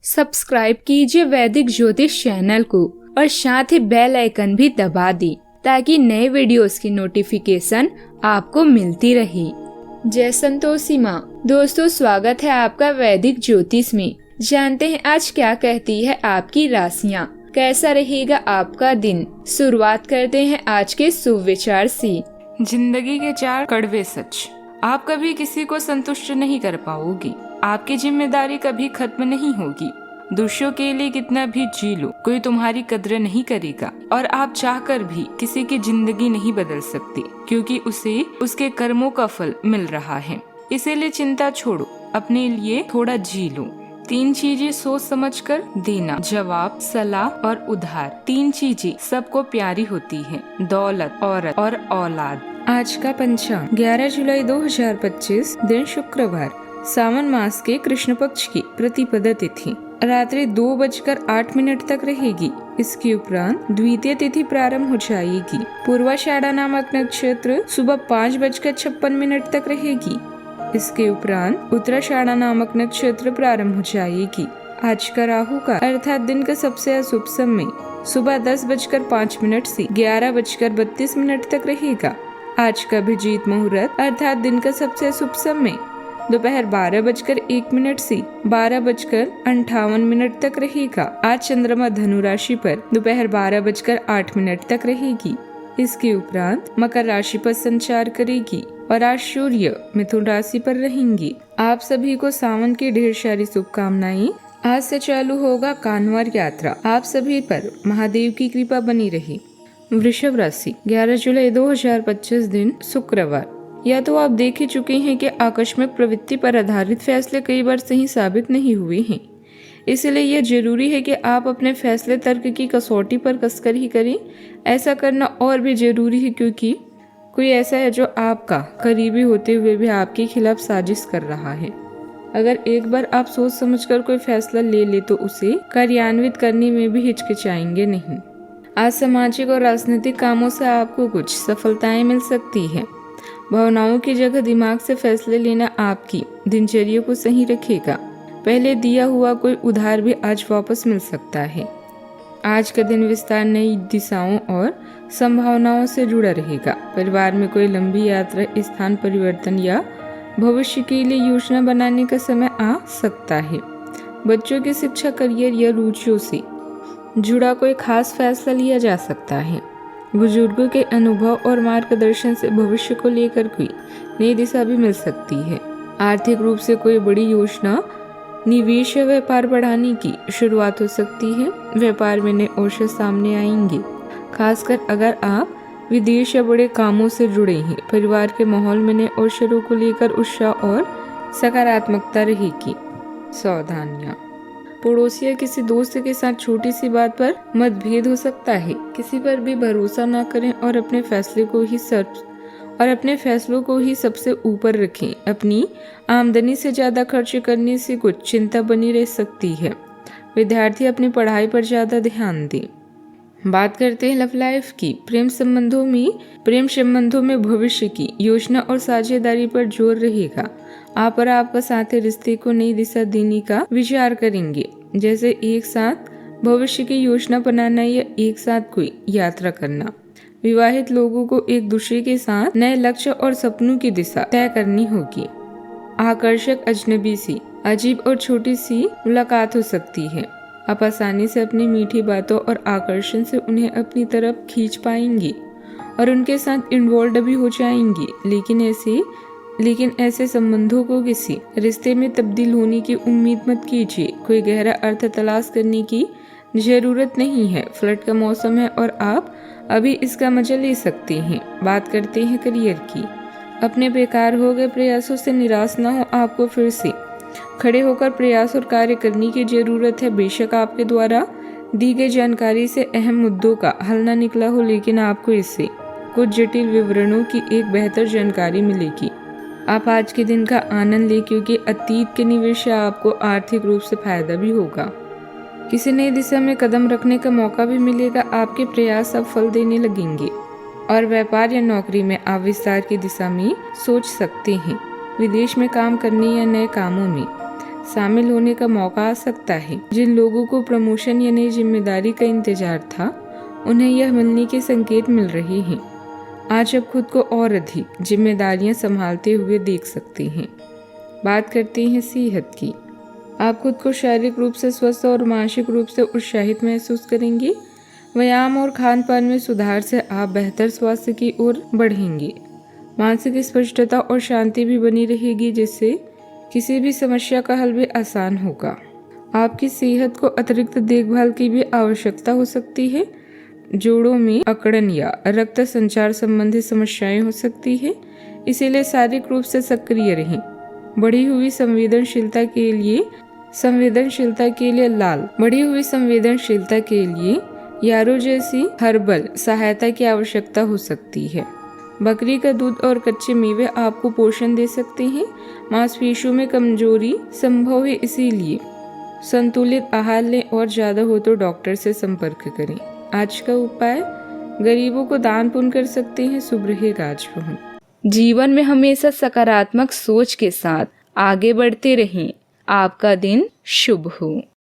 Subscribe कीजिए वैदिक ज्योतिष चैनल को और साथ ही बेल आइकन भी दबा दी ताकि नए वीडियोस की नोटिफिकेशन आपको मिलती रहे। जय संतोषी माँ। दोस्तों, स्वागत है आपका वैदिक ज्योतिष में। जानते हैं आज क्या कहती है आपकी राशियाँ, कैसा रहेगा आपका दिन। शुरुआत करते हैं आज के शुभ विचार से। जिंदगी के 4 कड़वे सच। आप कभी किसी को संतुष्ट नहीं कर पाओगी। आपकी जिम्मेदारी कभी खत्म नहीं होगी। दूसरों के लिए कितना भी जी लो, कोई तुम्हारी कद्र नहीं करेगा और आप चाहकर भी किसी की जिंदगी नहीं बदल सकते, क्योंकि उसे उसके कर्मों का फल मिल रहा है। इसीलिए चिंता छोड़ो, अपने लिए थोड़ा जी लो। 3 चीजें सोच समझकर देना, जवाब, सलाह और उधार। 3 चीजें सबको प्यारी होती हैं, दौलत, औरत और औलाद। आज का पंचांग 11 जुलाई 2025, दिन शुक्रवार, सावन मास के कृष्ण पक्ष की प्रतिपदा तिथि रात्रि 2:08 तक रहेगी। इसके उपरांत द्वितीय तिथि प्रारंभ हो जाएगी। पूर्वाषाढ़ा नामक नक्षत्र सुबह 5:56 तक रहेगी। इसके उपरांत उत्तराषाढ़ा नामक नक्षत्र प्रारंभ हो जाएगी। आज का राहु का अर्थात दिन का सबसे अशुभ समय सुबह 10:05 से 11:32 तक रहेगा। आज का अभिजीत मुहूर्त अर्थात दिन का सबसे शुभ समय दोपहर 12:01 से 12:58 तक रहेगा। आज चंद्रमा धनु राशि पर दोपहर 12:08 तक रहेगी। इसके उपरांत मकर राशि पर संचार करेगी और आज सूर्य मिथुन राशि पर रहेंगी। आप सभी को सावन की ढेर सारी शुभकामनाएं। आज से चालू होगा कान्वार यात्रा। आप सभी पर महादेव की कृपा बनी रही। वृषभ राशि 11 जुलाई 2025, दिन शुक्रवार। या तो आप देख ही चुके हैं कि आकस्मिक प्रवृत्ति पर आधारित फैसले कई बार सही साबित नहीं हुए हैं। इसलिए यह जरूरी है कि आप अपने फैसले तर्क की कसौटी पर कसकर ही करें। ऐसा करना और भी जरूरी है क्योंकि कोई ऐसा है जो आपका करीबी होते हुए भी आपके खिलाफ साजिश कर रहा है। अगर एक बार आप सोच समझकर कोई फैसला ले ले तो उसे कार्यान्वित करने में भी हिचकिचाएंगे नहीं। आज सामाजिक और राजनीतिक कामों से आपको कुछ सफलताएं मिल सकती है। भावनाओं की जगह दिमाग से फैसले लेना आपकी दिनचर्या को सही रखेगा। पहले दिया हुआ कोई उधार भी आज वापस मिल सकता है। आज का दिन विस्तार नई दिशाओं और संभावनाओं से जुड़ा रहेगा। परिवार में कोई लंबी यात्रा, स्थान परिवर्तन या भविष्य के लिए योजना बनाने का समय आ सकता है। बच्चों की शिक्षा, करियर या रुचियों से जुड़ा कोई खास फैसला लिया जा सकता है। बुजुर्गों के अनुभव और मार्गदर्शन से भविष्य को लेकर कोई नई दिशा भी मिल सकती है। आर्थिक रूप से कोई बड़ी योजना, निवेश या व्यापार बढ़ाने की शुरुआत हो सकती है। व्यापार में नए अवसर सामने आएंगे, खासकर अगर आप विदेश या बड़े कामों से जुड़े हैं। परिवार के माहौल में नए अवसरों को लेकर उत्साह और सकारात्मकता रहेगी। सावधानियां, पड़ोसी या किसी दोस्त के साथ छोटी सी बात पर मतभेद हो सकता है। किसी पर भी भरोसा न करें और अपने फैसलों को ही सबसे ऊपर रखें। अपनी आमदनी से ज्यादा खर्च करने से कुछ चिंता बनी रह सकती है। विद्यार्थी अपनी पढ़ाई पर ज्यादा ध्यान दें। बात करते हैं लव लाइफ की। प्रेम संबंधों में भविष्य की योजना और साझेदारी पर जोर रहेगा। आप और आपका साथी रिश्ते को नई दिशा देने का विचार करेंगे, जैसे एक साथ भविष्य की योजना बनाना या एक साथ कोई यात्रा करना। विवाहित लोगों को एक दूसरे के साथ नए लक्ष्य और सपनों की दिशा तय करनी होगी। आकर्षक अजनबी सी अजीब और छोटी सी मुलाकात हो सकती है। आप आसानी से अपनी मीठी बातों और आकर्षण से उन्हें अपनी तरफ खींच पाएंगे और उनके साथ इन्वॉल्व भी हो जाएंगी। लेकिन ऐसे संबंधों को किसी रिश्ते में तब्दील होने की उम्मीद मत कीजिए। कोई गहरा अर्थ तलाश करने की जरूरत नहीं है। फ्लर्ट का मौसम है और आप अभी इसका मजा ले सकते हैं। बात करते हैं करियर की। अपने बेकार हो गए प्रयासों से निराश न हो। आपको फिर से खड़े होकर प्रयास और कार्य करने की जरूरत है। बेशक आपके द्वारा दी गई जानकारी से अहम मुद्दों का हल न निकला हो, लेकिन आपको इससे कुछ जटिल विवरणों की एक बेहतर जानकारी मिलेगी। आप आज के दिन का आनंद लें क्योंकि अतीत के निवेश से आपको आर्थिक रूप से फायदा भी होगा। किसी नई दिशा में कदम रखने का मौका भी मिलेगा। आपके प्रयास अब फल देने लगेंगे और व्यापार या नौकरी में आप विस्तार की दिशा में सोच सकते हैं। विदेश में काम करने या नए कामों में शामिल होने का मौका आ सकता है। जिन लोगों को प्रमोशन या नई जिम्मेदारी का इंतजार था, उन्हें यह मिलने के संकेत मिल रहे हैं। आज आप खुद को और अधिक जिम्मेदारियां संभालते हुए देख सकते हैं। बात करते हैं सेहत की। आप खुद को शारीरिक रूप से स्वस्थ और मानसिक रूप से उत्साहित महसूस करेंगे। व्यायाम और खान पान में सुधार से आप बेहतर स्वास्थ्य की ओर बढ़ेंगे। मानसिक स्पष्टता और शांति भी बनी रहेगी, जिससे किसी भी समस्या का हल भी आसान होगा। आपकी सेहत को अतिरिक्त देखभाल की भी आवश्यकता हो सकती है। जोड़ों में अकड़न या रक्त संचार संबंधी समस्याएं हो सकती है, इसीलिए शारीरिक रूप से सक्रिय रहें। बढ़ी हुई संवेदनशीलता के लिए यारो जैसी हर्बल सहायता की आवश्यकता हो सकती है। बकरी का दूध और कच्चे मेवे आपको पोषण दे सकते हैं। मांसपेशियों में कमजोरी संभव है, इसीलिए संतुलित आहार लें और ज्यादा हो तो डॉक्टर से संपर्क करें। आज का उपाय, गरीबों को दान पुण्य कर सकते हैं। शुभ रहे राजमोहन। जीवन में हमेशा सकारात्मक सोच के साथ आगे बढ़ते रहें। आपका दिन शुभ हो।